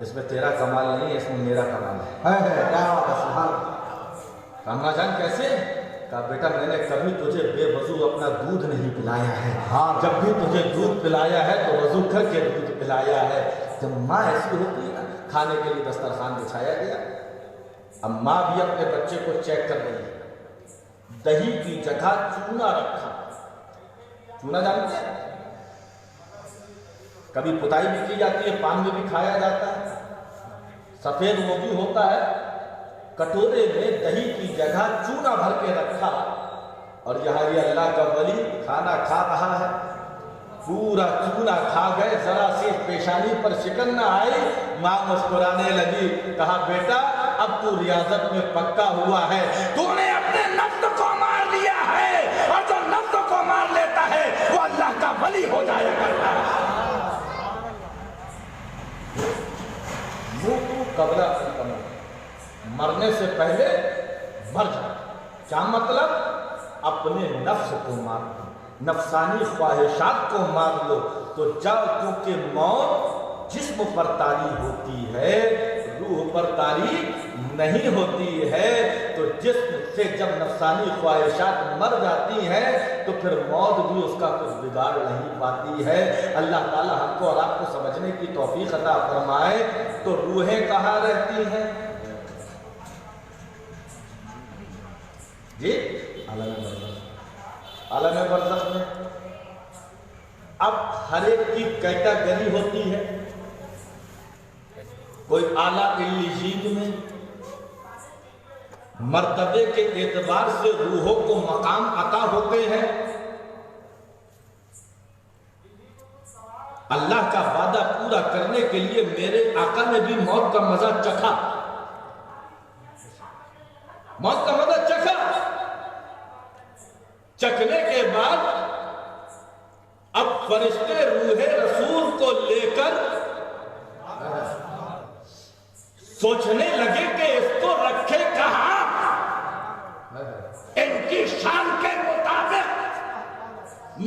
اس میں تیرا کمال نہیں ہے، اس میں میرا کمال ہے۔ اماں جان کیسے؟ کہا بیٹا میں نے کبھی تجھے بے وضو اپنا دودھ نہیں پلایا ہے، جب بھی تجھے دودھ پلایا ہے تو وضو کر کے دودھ پلایا ہے۔ جب ماں ایسی ہوتی ہے نا، کھانے کے لیے دسترخوان بچھایا گیا، اب ماں بھی اپنے بچے کو چیک کر رہی ہے، دہی کی جگہ چونا رکھا۔ چونا جانتے ہیں؟ کبھی پتائی بھی کی جاتی ہے، پان میں بھی کھایا جاتا ہے، سفید وہ بھی ہوتا ہے۔ کٹورے میں دہی کی جگہ چونا بھر کے رکھا، اور یہاں یہ اللہ کا ولی کھانا کھا رہا ہے، پورا چونا کھا گئے، ذرا سی پیشانی پر شکن نہ آئی۔ ماں مسکرانے لگی، کہا بیٹا اب تو ریاضت میں پکا ہوا ہے، تو نے اپنے نفس کو مار لیا ہے، اور جو نفس کو مار لیتا ہے وہ اللہ کا ولی ہو جایا کرتا ہے۔ قبلہ مرنے سے پہلے مر جائے، کیا مطلب؟ اپنے نفس کو مار لو، نفسانی خواہشات کو مار لو تو جاؤ، کیونکہ موت جسم پر طاری ہوتی ہے، روح پر طاری نہیں ہوتی ہے۔ تو جسم سے جب نفسانی خواہشات مر جاتی ہیں تو پھر موت بھی اس کا کچھ بگاڑ نہیں پاتی ہے۔ اللہ تعالیٰ ہم کو اور آپ کو سمجھنے کی توفیق عطا فرمائے۔ تو روحیں کہاں رہتی ہیں؟ جی عالم برزخ میں۔ اب ہر ایک کی کیٹیگری ہوتی ہے، کوئی اعلیٰ علیین میں مرتبے کے اعتبار سے روحوں کو مقام عطا ہوتے ہیں۔ اللہ کا وعدہ پورا کرنے کے لیے میرے آقا نے بھی موت کا مزہ چکھا، موت کا مزہ چکھا۔ چکھنے کے بعد اب فرشتے روح رسول کو لے کر سوچنے لگے کہ اس کو رکھے کہاں، ان کی شان کے مطابق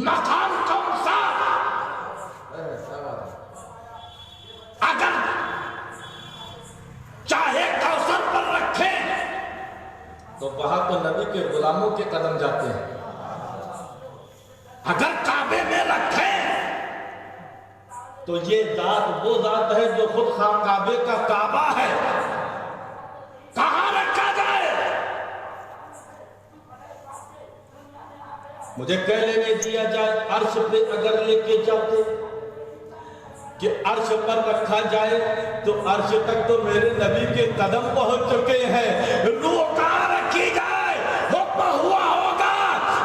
مقام کون سا؟ اگر چاہے کوثر پر رکھیں تو وہاں تو نبی بن جاتے ہیں. اگر کعبے میں رکھیں تو یہ ذات وہ ذات ہے جو خود کعبے کا کعبہ ہے. کہاں رکھا جائے؟ مجھے کہنے میں دیا جائے عرش پہ اگر لے کے جاتے کہ عرش پر رکھا جائے تو عرش تک تو میرے نبی کے قدم پہنچ چکے ہیں. روح کہاں رکھی جائے؟ حکم ہوا ہوگا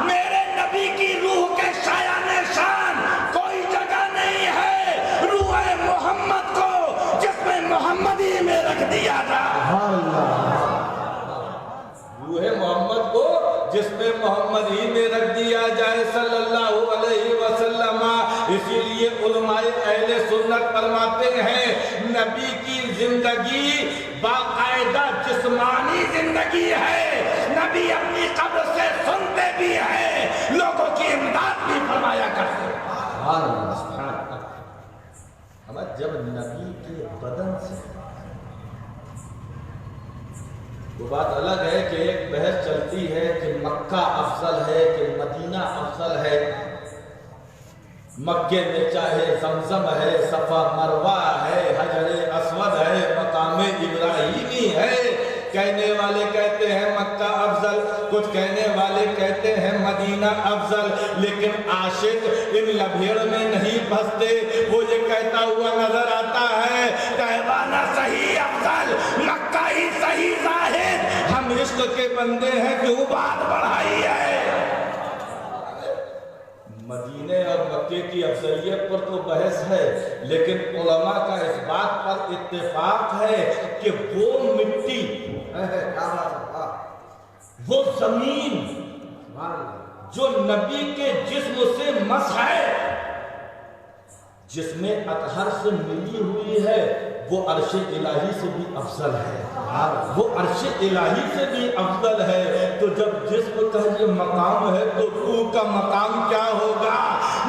میرے نبی کی روح کے شایان شان کوئی جگہ نہیں ہے. روح محمد کو جس میں محمدی میں رکھ دیا جائے. روح محمد کو جس میں محمد ہی میں رکھ دیا جائے صلی اللہ علیہ وسلم. اسی لیے علماء اہل سنت فرماتے ہیں نبی کی زندگی باقاعدہ جسمانی زندگی ہے. نبی اپنی قبر سے سنتے بھی ہیں, لوگوں کی امداد بھی فرمایا کرتے ہیں. جب نبی کے بدن سے وہ بات الگ ہے کہ ایک بحث چلتی ہے کہ مکہ افضل ہے کہ مدینہ افضل ہے. مکے میں چاہے زمزم ہے, صفا مروہ ہے, حجر اسود ہے, مقام ابراہیمی ہے. کہنے والے کہتے ہیں مکہ افضل, کچھ کہنے والے کہتے ہیں مدینہ افضل. لیکن عاشق ان لبھیڑ میں نہیں پھنستے. وہ یہ کہتا ہوا نظر آتا ہے کہوانا صحیح افضل, مکہ ہی صحیح ظاہر. ہم عشق کے بندے ہیں, کیوں بات بڑھائی ہے؟ مدینے اور مکے کی افضلیت پر تو بحث ہے, لیکن علماء کا اس بات پر اتفاق ہے کہ وہ مٹی, وہ زمین جو نبی کے جسم سے مس ہے, جس میں اطہر سے ملی ہوئی ہے, وہ عرش الہی سے بھی افضل ہے. وہ عرش الہی سے بھی افضل ہے. تو جب جسم کا یہ مقام ہے تو روح کا مقام کیا ہوگا؟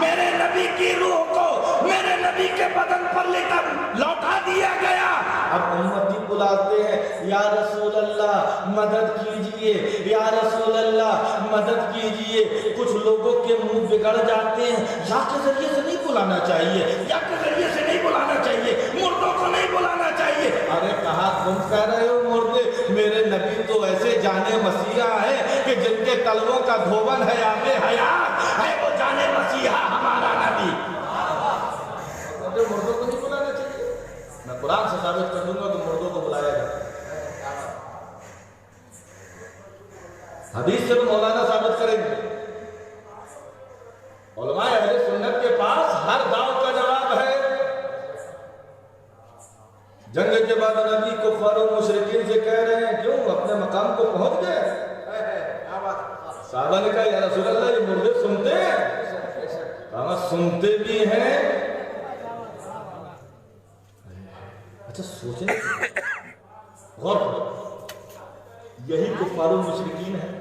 میرے نبی کی روح کو میرے نبی کے بدن پر لے کر لوٹا دیا گیا. اب امتی بلاتے ہیں یا رسول اللہ مدد کیجئے, یا رسول اللہ مدد کیجئے. کچھ لوگوں کے منہ بگڑ جاتے ہیں, یا کے ذریعے سے نہیں بلانا چاہیے, یا کے ذریعے سے نہیں بلانا چاہیے, مردوں کو نہیں بلانا چاہیے. ارے کہا تم کہہ رہے ہو مردے؟ میرے نبی تو ایسے جانے مسیحا ہے کہ جن کے تلووں کا دھوبن ہے آب حیات ہے, وہ جانے مسیحا ہمارا نبی. مردوں کو نہیں بلانا چاہیے. میں قرآن سے ثابت کر دوں گا تو مردوں کو بلایا جائے. حدیث سے تو مولانا ثابت کریں گے. علماء اہل سنت کے پاس ہر دعوت کا جواب ہے. جنگ کے بعد نبی کفار و مشرکین سے کہہ رہے ہیں کیوں اپنے مقام کو پہنچ گئے؟ صحابہ نے کہا یا رسول اللہ یہ مردے سنتے ہیں؟ کہا سنتے بھی ہیں. اچھا سوچیں, غور کرو, یہی کفار و مشرکین ہیں.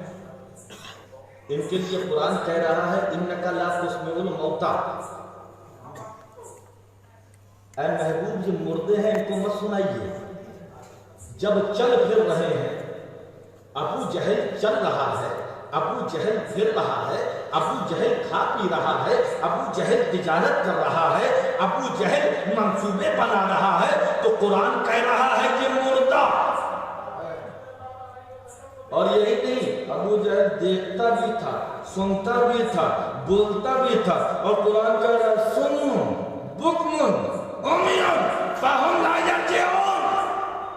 ان کے لیے قرآن کہہ رہا ہے انکا لا تسمع الموتى. اے محبوب یہ مردے ہیں ان کو مت سنائیے. جب چل پھر رہے ہیں, ابو جہل چل رہا ہے, ابو جہل پھر رہا ہے, ابو جہل کھا پی رہا ہے, ابو جہل تجارت کر رہا ہے, ابو جہل منصوبے بنا رہا ہے, تو قرآن کہہ رہا ہے کہ مردہ. اور یہی نہیں, ابو جہل دیکھتا بھی تھا, سنتا بھی تھا, بولتا بھی تھا, اور قرآن کہہ رہا ہے سنو بکمن امیون فہم لا یرجعون.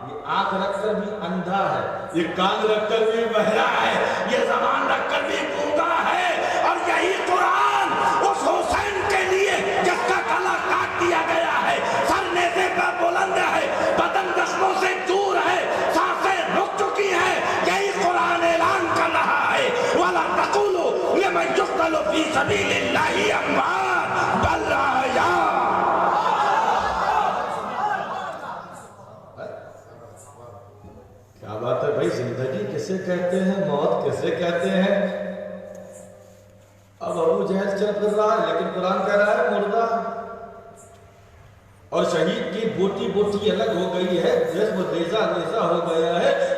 یہ آنکھ رکھ کر بھی اندھا ہے, یہ کان رکھ کر بھی بہرا ہے, یہ زبان رکھ کر بھی گونگا ہے. اور یہی قرآن اس حسین کے لیے جس کا گلا کاٹ دیا گیا ہے, سر نیزے پر بلند ہے, بدن زخموں سے دور ہے, سانسیں رک چکی ہیں, یہی قرآن اعلان کر رہا ہے وَلَا تَقُولُوا لِمَنْ يُقْتَلُ فِي سَبِيلِ اللَّهِ أَمْوَاتٌ بَلْ أَحْيَاءٌ. کیا بات ہے بھائی, زندگی کسے کہتے ہیں, موت کسے کہتے ہیں؟ اب ابو جہل چل پھر رہا ہے لیکن قرآن کہہ رہا ہے مردہ. اور شہید کی بوٹی بوٹی الگ ہو گئی ہے, جسم ریزہ ریزہ ہو گیا ہے.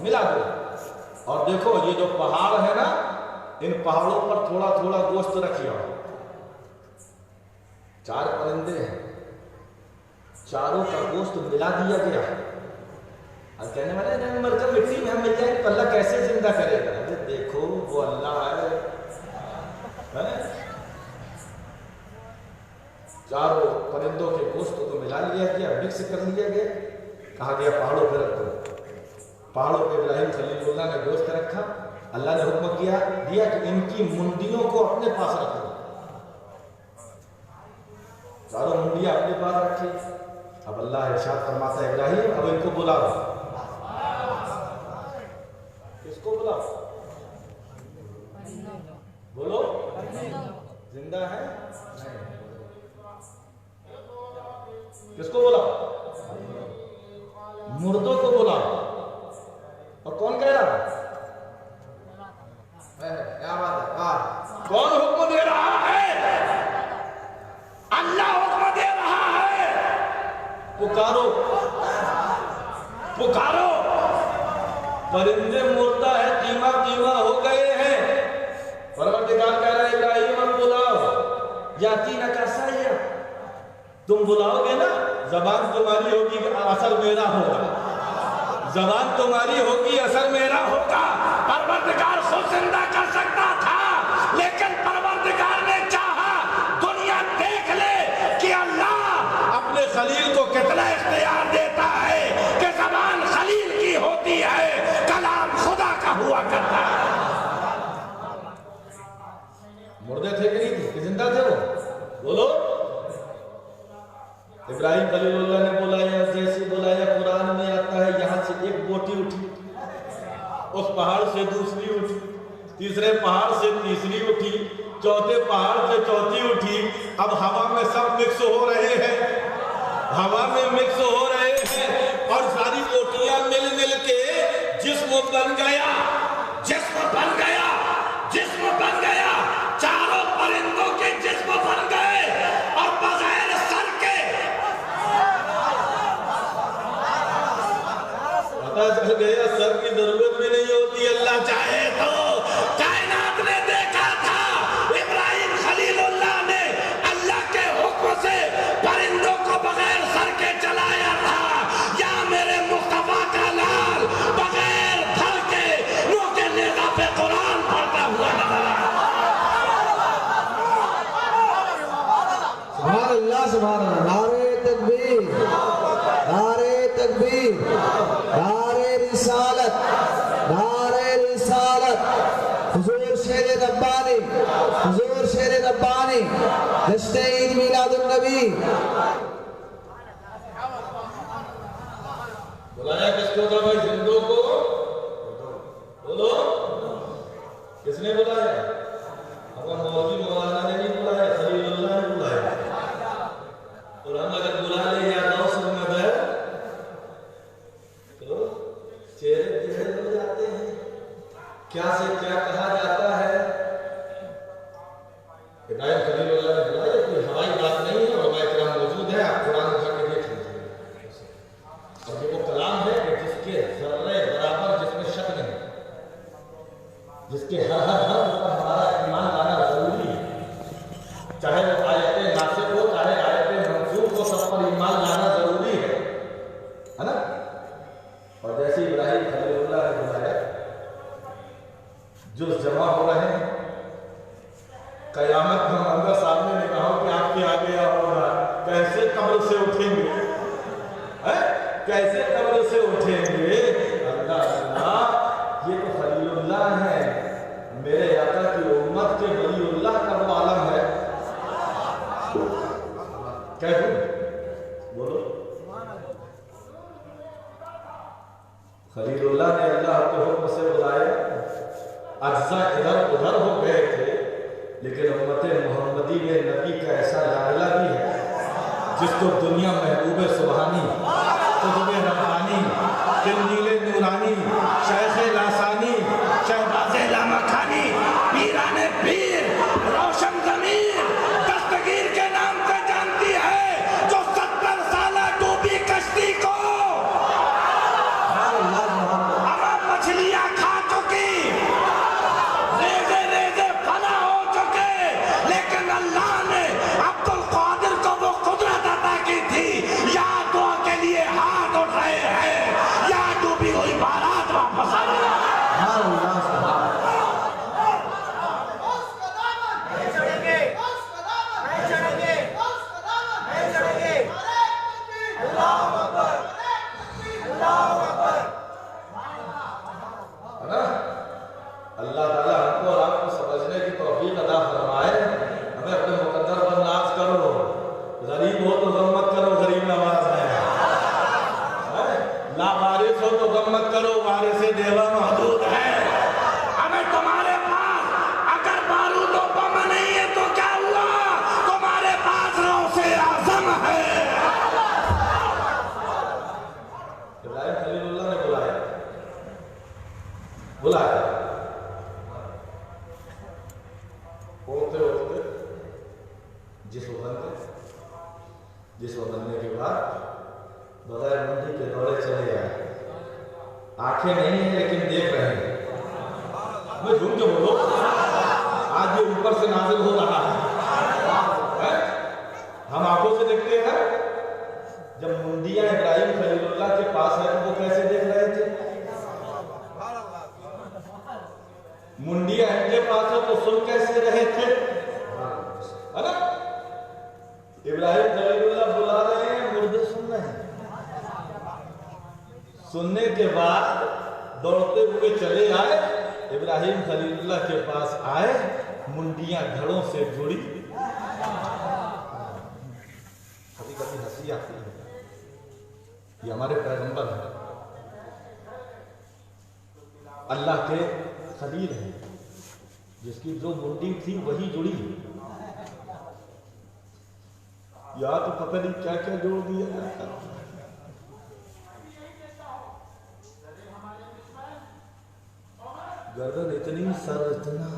ملا دو. اور دیکھو یہ جو پہاڑ ہے نا، ان پہاڑوں پر تھوڑا تھوڑا گوشت رکھیا. 4 پرندے ہیں، چاروں کا گوشت ملا دیا گیا. اور کہنے والے نہیں مر کر مٹی میں ہم مل جائیں تو اللہ کیسے زندہ کرے گا؟ دیکھو وہ اللہ ہے. چاروں پرندوں کے گوشت کو ملا لیا گیا، مکس کر لیا گیا. کہا گیا پہاڑوں پہ رکھ دو. پہاڑوں پہ ابراہیم خلیل اللہ نے گوشت رکھا. اللہ نے حکم دیا کہ ان کی منڈیوں کو اپنے پاس رکھو. چاروں منڈیاں اپنے پاس رکھی. اب اللہ ارشاد فرماتا ہے ابراہیم اب ان کو بلاؤ. کس کو بلاؤ؟ بولو. زندہ ہے؟ کس کو بلاؤ؟ مردوں کو بلاؤ. اور کون کہہ رہا ہے؟ کیا بات ہے؟ کون حکم دے رہا ہے؟ اللہ حکم دے رہا ہے. پکارو پکارو. پرندے مردہ ہے، قیمہ قیمہ ہو گئے ہیں. پروردگار کہہ رہا ہے ابراہیم اب بلاؤ. یاتینہ کا سایہ، تم بلاؤ گے نا، زبان تمہاری ہوگی اثر میرا ہوگا. زبان تمہاری ہوگی اثر میرا ہوگا. پروردگار خود زندہ کر سکتا تھا، لیکن پروردگار نے چاہا دنیا دیکھ لے کہ اللہ اپنے خلیل کو کتنا اختیار دیتا ہے کہ زبان خلیل کی ہوتی ہے، کلام خدا کا ہوا کرتا ہے. مردے تھے کہ نہیں تھے کہ زندہ تھے وہ؟ بولو. ابراہیم خلیل اللہ نے بلایا، جیسے بلایا قرآن میں آتا ہے یہاں سے ایک بوٹی اٹھی، اس پہاڑ سے دوسری اٹھی، تیسرے پہاڑ سے تیسری اٹھی، چوتھے پہاڑ سے چوتھی اٹھی. اب ہوا میں سب مکس ہو رہے ہیں، ہوا میں مکس ہو رہے ہیں، اور ساری بوٹیاں مل مل کے جسم بن گیا، جسم بن گیا، جسم بن گیا. چاروں پرندوں کے جسم بن گئے اور بغیر سر کے پتہ چل گیا سر کی ضرورت بھی نہیں ہوتی اللہ چاہے تو. کائنات نے دیکھا تھا ابراہیم خلیل اللہ نے اللہ کے حکم سے پرندوں کو بغیر سر کے چلایا تھا. یا میرے مصطفیٰ کا لال بغیر تھر کے نو کے نیزہ پہ قرآن پڑھتا ہوا نظر آیا. سبحان اللہ سبحان اللہ. نعرہ تکبیر، نعرہ تکبیر، نعرہ رسالت، نعرہ رسالت. حضور شیر ربانی، حضور شیر ربانی، جشن عید میلاد النبی. بلایا کس کو تھا بھائی؟ زندوں کو. بولو کس نے بلایا؟ اپن مولوی مولانا نے نہیں بلایا، خلیل اللہ نے بلایا. اور ہم اگر بلا لے یا غوث المدد تو چہرے چہرے ہو جاتے ہیں. کیا سے کیا کہا جاتا ہے؟ ابراہیم خلیل اللہ نے بلایا، کوئی ہوائی بات نہیں ہے. علماء کرام موجود ہیں، آپ قرآن اٹھا کے دیکھ لیجیے. اور یہ وہ کلام ہے کہ جس کے ذرے برابر جس میں شک نہیں، جس کے ہر حرف پر ہمارا ایمان لانا ضروری ہے. چاہے وہ آیت ناسخ ہو، چاہے آیت منسوخ ہو، سب پر ایمان لانا ضروری ہے نا. اور جیسے ابراہیم خلیل اللہ نے بلایا، جو جمع ہو رہے ہیں قیامت میں اللہ سامنے نے کہا کہ آپ کے آگے ہوگا کیسے قبر سے اٹھیں گے، کیسے قبر سے اٹھیں گے. اللہ یہ تو خلیل اللہ ہے، میرے آقا کی امت کے ولی اللہ کا وہ عالم ہے. کیسے بولو. خلیل اللہ نے اللہ کے حکم سے بلایا. اجزاء ادھر ادھر ہو گئے تھے، لیکن امت محمدی میں نبی کا ایسا لاڈلا بھی ہے جس کو دنیا محبوب سبحانی، قطب ربانی، قندیل نورانی، شیخ لاسانی، شہباز لامکانی، پیران پیر، روشن ضمیر، دستگیر کے نام سے جانتی ہے، جو 70 سالہ ڈوبی کشتی کو اللہ تعالیٰ ہم کو اور آپ کو سمجھنے کی توفیق عطا فرمائے. ہمیں اپنے مقدر پر ناز کرو. غریب ہو تو غم مت کرو، غریب نواز ہے. لا وارث ہو تو غم مت کرو، وارث دیوا محدود ہے. ہمیں تمہارے پاس اگر بارود و بم نہیں ہے تو کیا ہوا؟ تمہارے پاس روح سے اعظم ہے. ابراہیم خلیل اللہ نے بلایا ہوتے ہوتے جس بننے کے بعد بغیر منڈی کے دورے چلے آئے. آنکھیں نہیں ہیں لیکن دیکھ رہے ہیں. میں جھوم کے بولو، آج یہ اوپر سے نازل ہو رہا ہے. ہم آنکھوں سے دیکھتے ہیں. جب منڈیاں ابراہیم خلیل اللہ کے پاس ہے تو وہ کیسے دیکھ رہے تھے؟ منڈیاں ان کے پاس ہے تو سن کیسے رہے تھے؟ ہے نا؟ ابراہیم خلیل اللہ بلا رہے ہیں، مردے سن رہے ہیں. سننے کے بعد دوڑتے ہوئے چلے آئے. ابراہیم خلیل اللہ کے پاس آئے، منڈیاں گھڑوں سے جڑی. کبھی کبھی ہنسی آتی ہے. یہ ہمارے پیغمبر ہیں، اللہ کے خلیل ہیں، جس کی جو منڈی تھی وہی جڑی. یا تو پتہ نہیں کیا کیا جوڑ دیا جاتا. گردن اتنی، سر اتنا.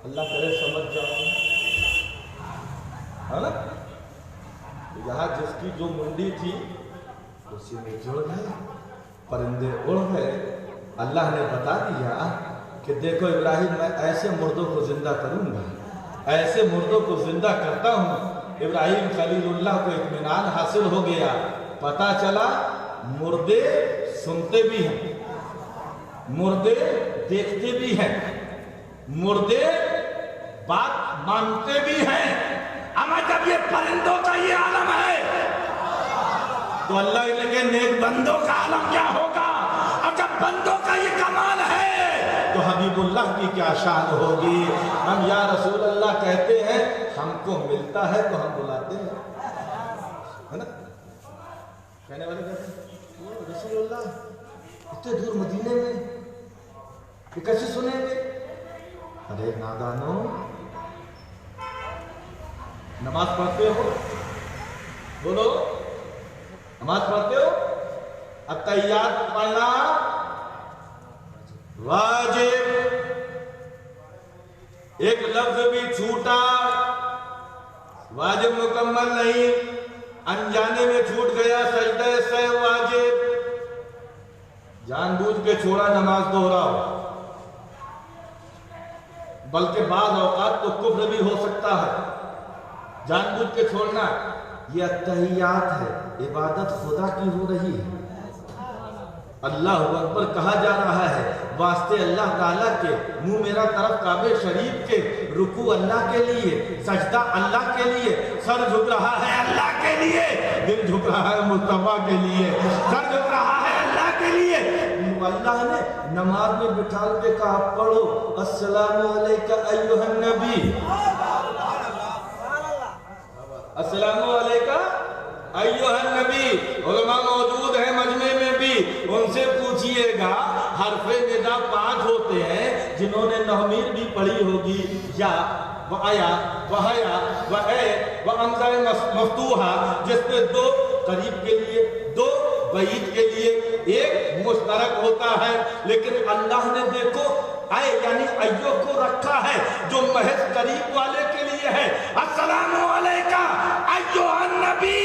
اللہ کرے سمجھ جاؤ، ہے نا؟ یہاں جس کی جو منڈی تھی اسی میں جڑ گئے، پرندے اڑ گئے. اللہ نے بتا دیا کہ دیکھو ابراہیم، میں ایسے مردوں کو زندہ کروں گا، ایسے مردوں کو زندہ کرتا ہوں. ابراہیم خلیل اللہ کو اطمینان حاصل ہو گیا. پتا چلا مردے سنتے بھی ہیں، مردے دیکھتے بھی ہیں، مردے بات مانتے بھی ہیں. اما جب یہ پرندوں کا یہ عالم ہے تو اللہ کے نیک بندوں کا عالم کیا ہوگا؟ اور جب بندوں کا یہ کمال ہے تو حبیب اللہ کی کیا شان ہوگی؟ ہم یا رسول اللہ کہتے ہیں، ہم کو ملتا ہے تو ہم بلاتے ہیں، ہے نا؟ کہنے والے کہتے ہیں رسول اللہ اتنے دور مدینے میں یہ کیسے سنیں گے؟ ارے نادانو، نماز پڑھتے ہو؟ بولو، نماز پڑھتے ہو؟ اتحیات پڑھنا واجب. ایک لفظ بھی چھوٹا واجب مکمل نہیں. انجانے میں چھوٹ گیا سجدہ سہو واجب. جان بوجھ کے چھوڑا نماز دوہراؤ. بلکہ بعض اوقات تو کفر بھی ہو سکتا ہے جان بوجھ کے چھوڑنا. یہ اتحیات ہے، عبادت خدا کی ہو رہی ہے. اللہ اکبر کہا جا رہا ہے واسطے اللہ تعالیٰ کے. منہ میرا طرف کعبہ شریف کے. رکوع اللہ کے لیے، سجدہ اللہ کے لیے، سر جھک رہا ہے اللہ کے لیے، دل جھک رہا ہے مصطفیٰ کے لیے، سر جھک رہا ہے اللہ کے لیے. اللہ نے نماز میں بٹھا کے کہا پڑھو السلام علیکہ ایھا النبی، السلام علیکہ ایھا النبی. علماء موجود ہیں مجمع میں بھی، ان سے پوچھئے گا حرف ندا 5 ہوتے ہیں جنہوں نے نحمیر بھی پڑھی ہوگی. یا وآیا وحیا وَأَ وَأَمْزَ مفتوحہ، جس میں 2 قریب کے لیے، 2 بعید کے لیے، 1 مشترک ہوتا ہے. لیکن اللہ نے دیکھو اے یعنی ایو کو رکھا ہے جو محض قریب والے کے لیے ہے. السلام علیکہ ایھا النبی.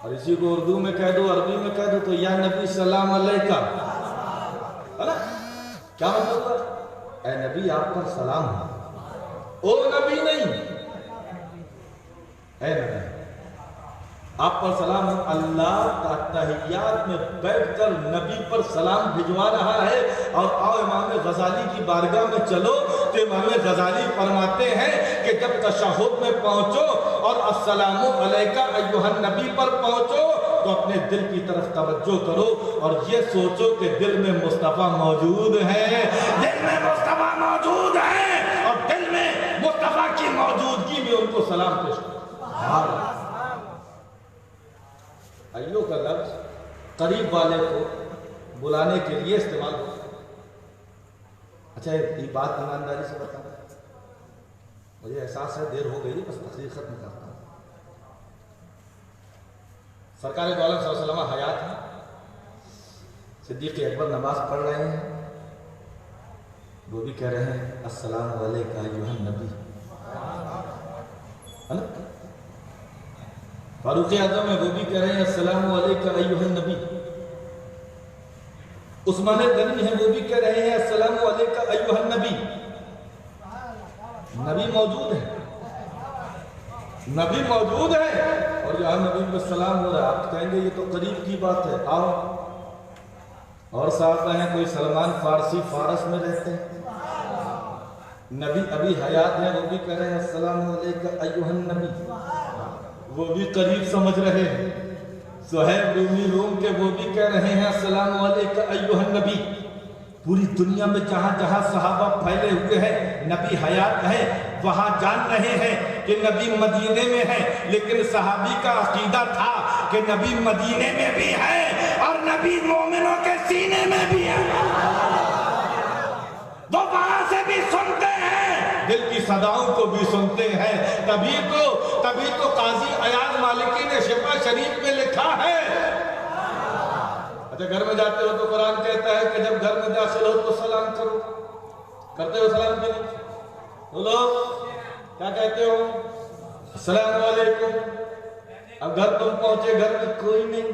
اور اسی کو اردو میں کہہ دو، عربی میں کہہ دو تو یا نبی سلام علیکہ، ہے نا؟ کیا مطلب ہے؟ اے نبی آپ پر سلام ہو. او نبی نہیں، اے نبی آپ پر سلام ہو. اللہ کا تحیات میں بیٹھ کر نبی پر سلام بھجوا رہا ہے. اور آؤ امام غزالی کی بارگاہ میں چلو تو امام غزالی فرماتے ہیں کہ جب تشہد میں پہنچو اور السلام علیکہ ایھا النبی پر پہنچو تو اپنے دل کی طرف توجہ کرو اور یہ سوچو کہ دل میں مصطفیٰ موجود ہے، دل میں مصطفیٰ موجود ہے، اور دل میں مصطفیٰ کی موجودگی میں ان کو سلام پیش کرو۔ ایو کا لفظ قریب والے کو بلانے کے لیے استعمال ہوتا ہے۔ اچھا یہ بات ایمانداری سے بتاؤں، مجھے احساس ہے دیر ہو گئی، بس تقریر ختم کرتا ہوں۔ سرکار دو عالم صلی اللہ علیہ وسلم حیات ہیں، صدیق اکبر نماز پڑھ رہے ہیں، وہ بھی کہہ رہے ہیں السلام علیکہ ایھا النبی، ہے نا؟ فاروق اعظم ہے، وہ بھی کہہ رہے ہیں السلام علیکہ ایھا النبی۔ عثمان غنی ہیں، وہ بھی کہہ رہے ہیں السلام علیکہ ایھا النبی۔ نبی موجود ہے، نبی موجود ہے، اور یہاں نبی پہ سلام ہو رہا ہے۔ آپ کہیں گے یہ تو قریب کی بات ہے، آؤ اور صاحب ہیں، کوئی سلمان فارسی فارس میں رہتے ہیں، نبی ابھی حیات ہیں، وہ بھی کہہ رہے ہیں السلام علیکہ ایھا النبی، وہ بھی قریب سمجھ رہے ہیں۔ صہیب رومی روم کے وہ بھی کہہ رہے ہیں السلام علیکہ ایھا النبی۔ پوری دنیا میں جہاں جہاں صحابہ پھیلے ہوئے ہیں، نبی حیات ہیں، وہاں جان رہے ہیں کہ نبی مدینے میں ہے، لیکن صحابی کا عقیدہ تھا کہ نبی مدینے میں بھی ہے اور نبی مومنوں کے سینے میں بھی ہے، وہ وہاں سے بھی سنتے ہیں، دل کی صداؤں کو بھی سنتے ہیں۔ تبھی تو قاضی ایاز مالکی نے شفا شریف میں لکھا ہے، اچھا گھر میں جاتے ہو تو قرآن کہتا ہے کہ جب گھر میں داخل ہو تو سلام کرو، کرتے ہو سلام کی نہیں؟ بولو کیا کہتے ہو؟ السلام علیکم۔ اب گھر تم پہنچے، گھر میں کوئی نہیں،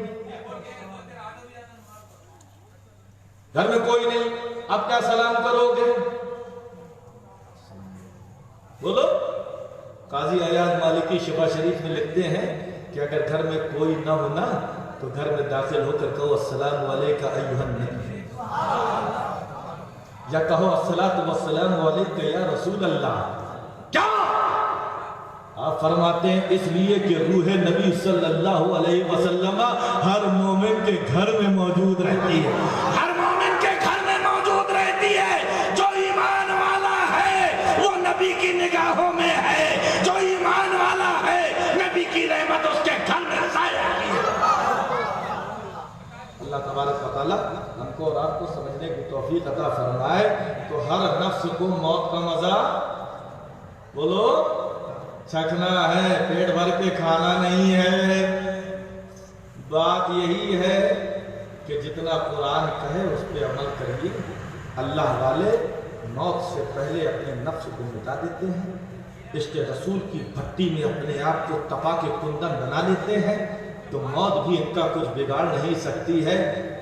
گھر میں کوئی نہیں، اب کیا سلام کرو گے؟ بولو۔ قاضی ایاز مالکی شفا شریف میں لکھتے ہیں کہ اگر گھر میں کوئی نہ ہونا تو گھر میں داخل ہو کر کہو السلام علیکہ ایھا النبی، یا کہو الصلاۃ والسلام علیکہ یا رسول اللہ۔ کیا آپ فرماتے ہیں؟ اس لیے کہ روح نبی صلی اللہ علیہ وسلم ہر مومن کے گھر میں موجود رہتی ہے، ہر مومن کے گھر میں موجود رہتی ہے۔ جو ایمان والا ہے وہ نبی کی نگاہوں میں ہے، جو ایمان والا ہے نبی کی رحمت اس کے گھر میں سایہ کی ہے۔ اللہ تبارک و تعالیٰ ہم کو اور آپ کو سمجھنے کی توفیق عطا فرمائے۔ تو ہر نفس کو موت کا مزہ بولو چکھنا ہے، پیٹ بھر کے کھانا نہیں ہے۔ بات یہی ہے کہ جتنا قرآن کہے اس پہ عمل کریے۔ اللہ والے موت سے پہلے اپنے نفس کو مٹا دیتے ہیں، عشق رسول کی بھٹی میں اپنے آپ کو تپا کے کندن بنا لیتے ہیں، تو موت بھی ان کا کچھ بگاڑ نہیں سکتی ہے۔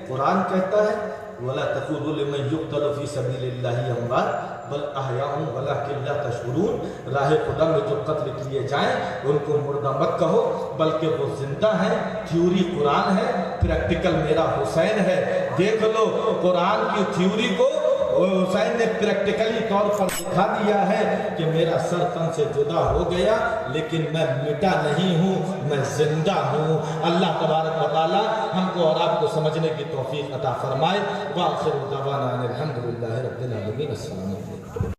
قرآن کہتا ہے وَلَا تَقُولُوا لِمَن يُقْتَلُ فِي سَبِيلِ اللَّهِ أَمْوَاتٌ بَلْ أَحْيَاءٌ وَلَٰكِن لَّا تَشْعُرُونَ۔ راہ خدا میں جو قتل کیے جائیں ان کو مردہ مت کہو، بلکہ وہ زندہ ہیں۔ تھیوری قرآن ہے، پریکٹیکل میرا حسین ہے۔ دیکھ لو قرآن کی تھیوری کو حسین نے پریکٹیکلی طور پر دکھا دیا ہے کہ میرا سر تن سے جدا ہو گیا لیکن میں مٹا نہیں ہوں، میں زندہ ہوں۔ اللہ تبارک و تعالی ہم کو اور آپ کو سمجھنے کی توفیق عطا فرمائے۔ وآخر دعوانا ان الحمدللہ رب العالمین۔ السلام علیکم۔